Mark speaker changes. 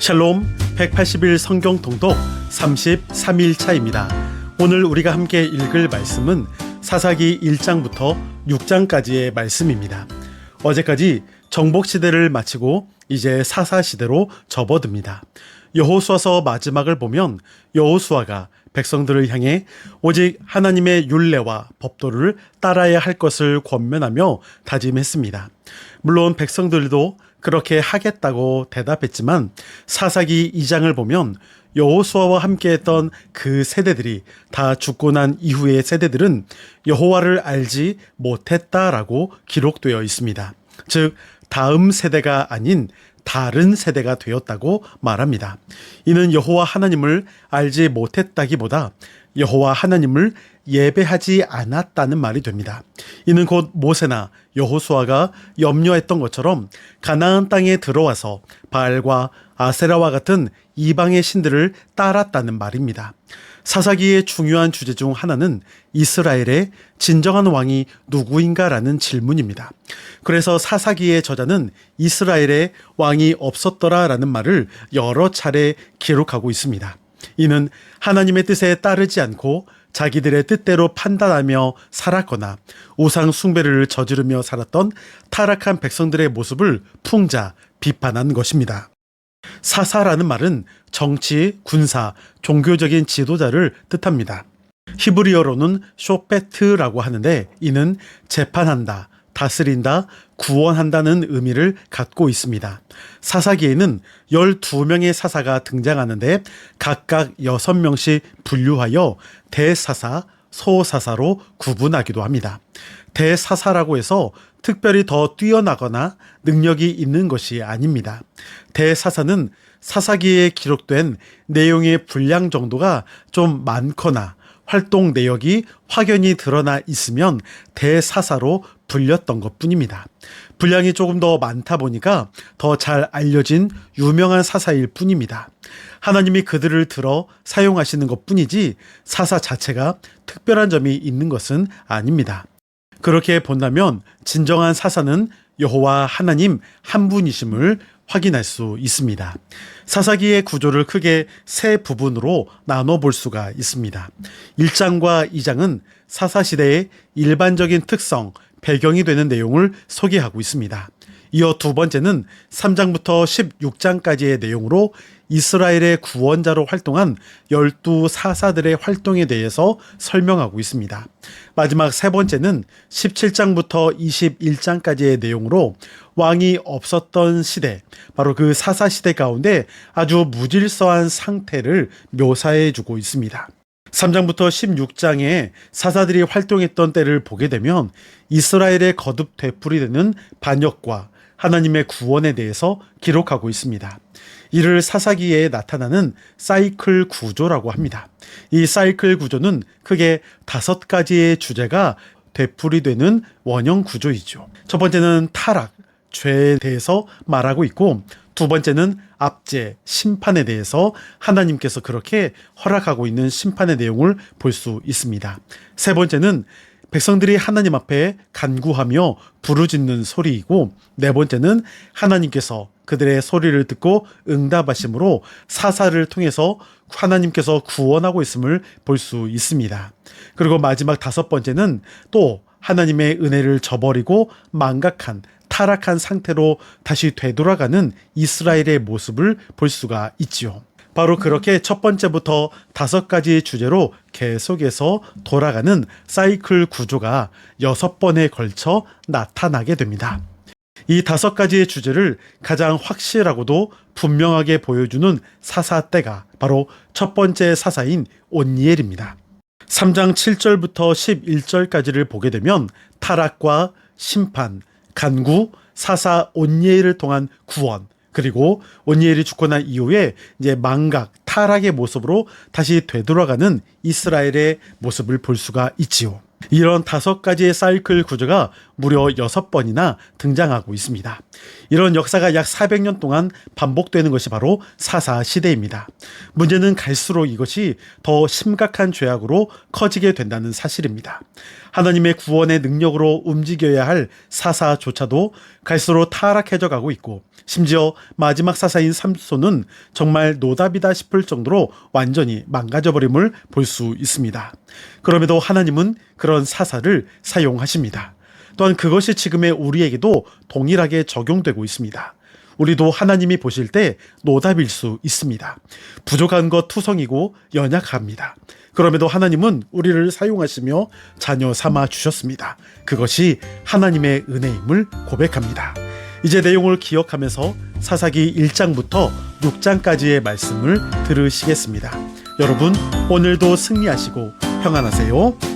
Speaker 1: 샬롬 180일 성경 통독 33일차입니다. 오늘 우리가 함께 읽을 말씀은 사사기 1장부터 6장까지의 말씀입니다. 어제까지 정복시대를 마치고 이제 사사시대로 접어듭니다. 여호수아서 마지막을 보면 여호수아가 백성들을 향해 오직 하나님의 율례와 법도를 따라야 할 것을 권면하며 다짐했습니다. 물론 백성들도 그렇게 하겠다고 대답했지만 사사기 2장을 보면 여호수아와 함께했던 그 세대들이 다 죽고 난 이후의 세대들은 여호와를 알지 못했다라고 기록되어 있습니다. 즉 다음 세대가 아닌 다른 세대가 되었다고 말합니다. 이는 여호와 하나님을 알지 못했다기보다 여호와 하나님을 예배하지 않았다는 말이 됩니다. 이는 곧 모세나 여호수아가 염려했던 것처럼 가나안 땅에 들어와서 바알과 아세라와 같은 이방의 신들을 따랐다는 말입니다. 사사기의 중요한 주제 중 하나는 이스라엘의 진정한 왕이 누구인가라는 질문입니다. 그래서 사사기의 저자는 이스라엘의 왕이 없었더라라는 말을 여러 차례 기록하고 있습니다. 이는 하나님의 뜻에 따르지 않고 자기들의 뜻대로 판단하며 살았거나 우상 숭배를 저지르며 살았던 타락한 백성들의 모습을 풍자 비판한 것입니다. 사사라는 말은 정치, 군사, 종교적인 지도자를 뜻합니다. 히브리어로는 쇼페트라고 하는데 이는 재판한다, 다스린다, 구원한다는 의미를 갖고 있습니다. 사사기에는 12명의 사사가 등장하는데 각각 6명씩 분류하여 대사사, 소사사로 구분하기도 합니다. 대사사라고 해서 특별히 더 뛰어나거나 능력이 있는 것이 아닙니다. 대사사는 사사기에 기록된 내용의 분량 정도가 좀 많거나 활동 내역이 확연히 드러나 있으면 대사사로 불렸던 것뿐입니다. 분량이 조금 더 많다 보니까 더 잘 알려진 유명한 사사일 뿐입니다. 하나님이 그들을 들어 사용하시는 것뿐이지 사사 자체가 특별한 점이 있는 것은 아닙니다. 그렇게 본다면 진정한 사사는 여호와 하나님 한 분이심을 확인할 수 있습니다. 사사기의 구조를 크게 세 부분으로 나눠볼 수가 있습니다. 1장과 2장은 사사시대의 일반적인 특성, 배경이 되는 내용을 소개하고 있습니다. 이어 두 번째는 3장부터 16장까지의 내용으로 이스라엘의 구원자로 활동한 12사사들의 활동에 대해서 설명하고 있습니다. 마지막 세 번째는 17장부터 21장까지의 내용으로 왕이 없었던 시대, 바로 그 사사시대 가운데 아주 무질서한 상태를 묘사해주고 있습니다. 3장부터 16장에 사사들이 활동했던 때를 보게 되면 이스라엘의 거듭 되풀이되는 반역과 하나님의 구원에 대해서 기록하고 있습니다. 이를 사사기에 나타나는 사이클 구조라고 합니다. 이 사이클 구조는 크게 5가지의 주제가 되풀이되는 원형 구조이죠. 첫 번째는 타락, 죄에 대해서 말하고 있고, 두 번째는 압제, 심판에 대해서 하나님께서 그렇게 허락하고 있는 심판의 내용을 볼 수 있습니다. 세 번째는 백성들이 하나님 앞에 간구하며 부르짖는 소리이고, 네 번째는 하나님께서 그들의 소리를 듣고 응답하심으로 사사를 통해서 하나님께서 구원하고 있음을 볼 수 있습니다. 그리고 마지막 5번째는 또 하나님의 은혜를 저버리고 망각한 타락한 상태로 다시 되돌아가는 이스라엘의 모습을 볼 수가 있지요. 바로 그렇게 첫 번째부터 5가지의 주제로 계속해서 돌아가는 사이클 구조가 6번에 걸쳐 나타나게 됩니다. 이 5가지의 주제를 가장 확실하고도 분명하게 보여주는 사사 때가 바로 첫 번째 사사인 온니엘입니다. 3장 7절부터 11절까지를 보게 되면 타락과 심판, 간구, 사사 온니엘을 통한 구원, 그리고 온니엘이 죽고 난 이후에 이제 망각, 타락의 모습으로 다시 되돌아가는 이스라엘의 모습을 볼 수가 있지요. 이런 5가지의 사이클 구조가 무려 6번이나 등장하고 있습니다. 이런 역사가 약 400년 동안 반복되는 것이 바로 사사시대입니다. 문제는 갈수록 이것이 더 심각한 죄악으로 커지게 된다는 사실입니다. 하나님의 구원의 능력으로 움직여야 할 사사조차도 갈수록 타락해져 가고 있고, 심지어 마지막 사사인 삼손은 정말 노답이다 싶을 정도로 완전히 망가져버림을 볼 수 있습니다. 그럼에도 하나님은 그런 사사를 사용하십니다. 또한 그것이 지금의 우리에게도 동일하게 적용되고 있습니다. 우리도 하나님이 보실 때 노답일 수 있습니다. 부족한 것 투성이고 연약합니다. 그럼에도 하나님은 우리를 사용하시며 자녀 삼아 주셨습니다. 그것이 하나님의 은혜임을 고백합니다. 이제 내용을 기억하면서 사사기 1장부터 6장까지의 말씀을 들으시겠습니다. 여러분, 오늘도 승리하시고 평안하세요.